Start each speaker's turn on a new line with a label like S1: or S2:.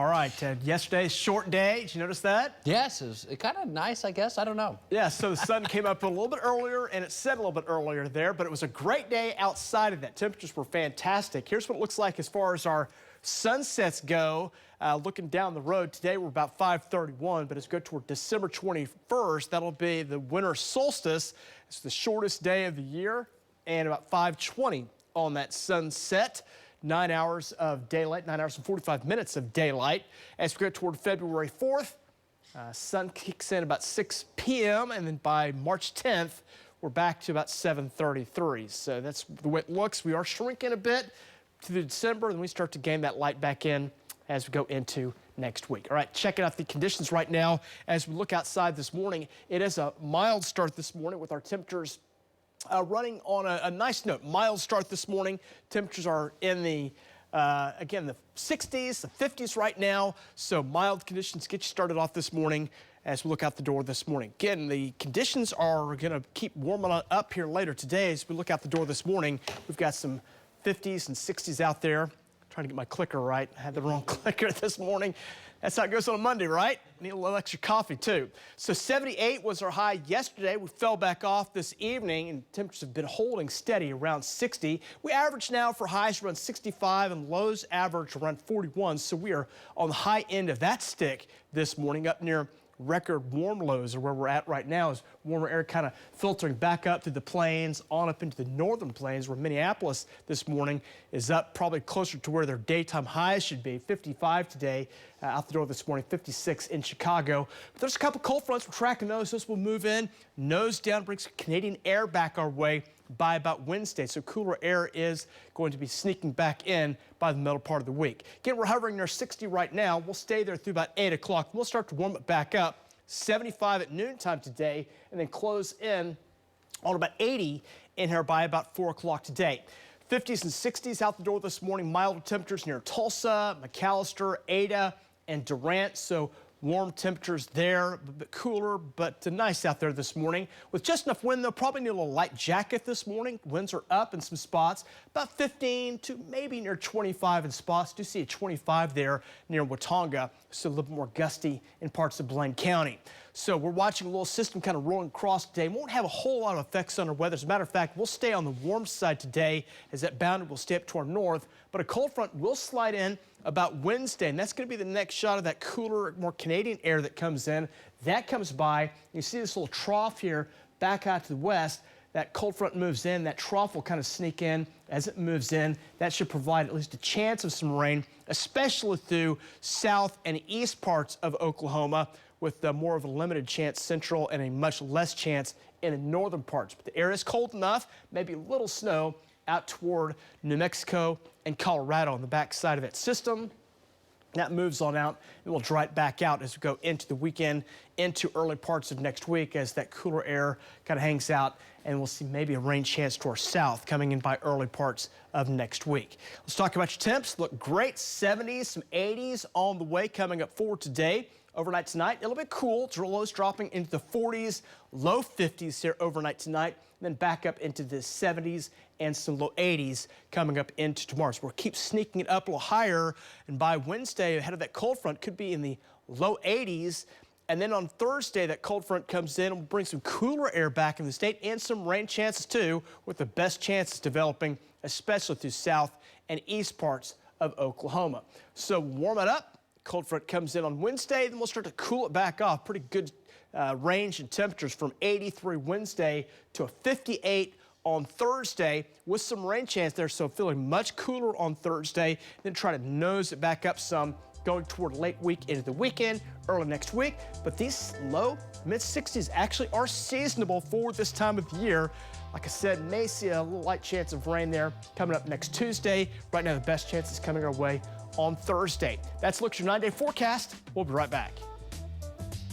S1: All right, yesterday's short day. Did you notice that?
S2: Yes, it's kind of nice, I guess. I don't know.
S1: Yeah, so the sun came up a little bit earlier and it set a little bit earlier there, but it was a great day outside of that. Temperatures were fantastic. Here's what it looks like as far as our sunsets go. Looking down the road today, we're about 5:31, but as we go toward December 21st, that'll be the winter solstice. It's the shortest day of the year, and about 5:20 on that sunset. 9 hours of daylight, 9 hours and 45 minutes of daylight. As we go toward February 4th, sun kicks in about 6 p.m. and then by March 10th, we're back to about 7:33. So that's the way it looks. We are shrinking a bit to the December, and we start to gain that light back in as we go into next week. All right, checking out the conditions right now as we look outside this morning. It is a mild start this morning with our temperatures running on a nice note. Mild start this morning. Temperatures are in the, again, the 60s, the 50s right now. So mild conditions get you started off this morning as we look out the door this morning. Again, the conditions are going to keep warming up here later today as we look out the door this morning. We've got some 50s and 60s out there. Trying to get my clicker right. I had the wrong clicker this morning. That's how it goes on a Monday, right? Need a little extra coffee, too. So 78 was our high yesterday. We fell back off this evening, and temperatures have been holding steady around 60. We average now for highs around 65 and lows average around 41. So we are on the high end of that stick this morning, up near record warm lows are where we're at right now, as warmer air kind of filtering back up through the plains on up into the northern plains, where Minneapolis this morning is up probably closer to where their daytime highs should be. 55 today out the door this morning, 56 in Chicago. But there's a couple cold fronts. We're tracking those. Those will move in, nose down, brings Canadian air back our way by about Wednesday. So cooler air is going to be sneaking back in by the middle part of the week. Again, we're hovering near 60 right now. We'll stay there through about 8 o'clock. We'll start to warm it back up. 75 at noontime today, and then close in on about 80 in here by about 4 o'clock today. 50s and 60s out the door this morning. Milder temperatures near Tulsa, McAllister, Ada, and Durant. So warm temperatures there, a bit cooler, but nice out there this morning. With just enough wind, though, probably need a little light jacket this morning. Winds are up in some spots, about 15 to maybe near 25 in spots. Do see a 25 there near Watonga, so a little bit more gusty in parts of Blaine County. So we're watching a little system kind of rolling across today. Won't have a whole lot of effects on our weather. As a matter of fact, we'll stay on the warm side today as that boundary will stay up to our north, but a cold front will slide in about Wednesday, and that's going to be the next shot of that cooler, more Canadian air that comes in. That comes by. You see this little trough here back out to the west. That cold front moves in. That trough will kind of sneak in as it moves in. That should provide at least a chance of some rain, especially through south and east parts of Oklahoma, with more of a limited chance central and a much less chance in the northern parts. But the air is cold enough, maybe a little snow out toward New Mexico and Colorado on the back side of that system. That moves on out and we'll dry it back out as we go into the weekend, into early parts of next week as that cooler air kind of hangs out, and we'll see maybe a rain chance to our south coming in by early parts of next week. Let's talk about your temps. Look great, 70s, some 80s on the way coming up for today. Overnight tonight, a little bit cool. Lows dropping into the 40s, low 50s here overnight tonight, then back up into the 70s and some low 80s coming up into tomorrow. So we'll keep sneaking it up a little higher, and by Wednesday, ahead of that cold front, could be in the low 80s. And then on Thursday, that cold front comes in and will bring some cooler air back in the state and some rain chances too, with the best chances developing, especially through south and east parts of Oklahoma. So warm it up. Cold front comes in on Wednesday, then we'll start to cool it back off. Pretty good range in temperatures from 83 Wednesday to a 58 on Thursday with some rain chance there. So feeling much cooler on Thursday, then try to nose it back up some going toward late week into the weekend, early next week. But these low mid 60s actually are seasonable for this time of year. Like I said, may see a little light chance of rain there coming up next Tuesday. Right now, the best chance is coming our way on Thursday. That's Look's your 9-day forecast. We'll be right back.